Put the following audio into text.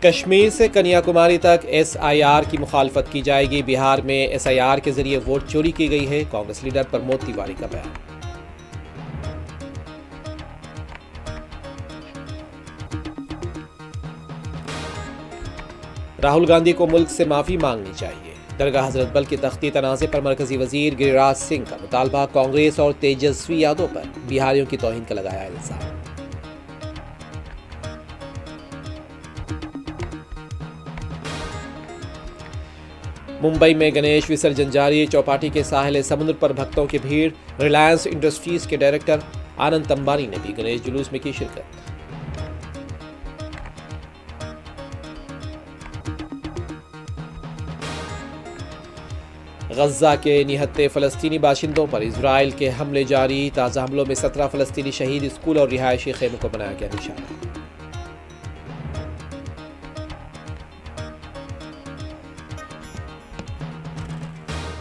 कश्मीर से कन्याकुमारी तक SIR की मुखालफत की जाएगी। बिहार में SIR के जरिए वोट चोरी की गई है। कांग्रेस लीडर प्रमोद तिवारी का बयान। राहुल गांधी को मुल्क से माफी मांगनी चाहिए। दरगाह हजरत बल की तख्ती तनाज़े पर मरकजी वजीर गिरिराज सिंह का मुतालबा। कांग्रेस और तेजस्वी यादव पर बिहारियों की तौहीन का लगाया इल्जाम। मुंबई में गणेश विसर्जन जारी। चौपाटी के साहिल समुद्र पर भक्तों की भीड़। रिलायंस इंडस्ट्रीज के डायरेक्टर आनंद अंबानी ने भी गणेश जुलूस में की शिरकत। गजा के निहत्ते फलस्तीनी बाशिंदों पर इजराइल के हमले जारी। ताज़ा हमलों में 17 फलस्तीनी शहीद। स्कूल और रिहायशी खेमों को बनाया गया निशाना।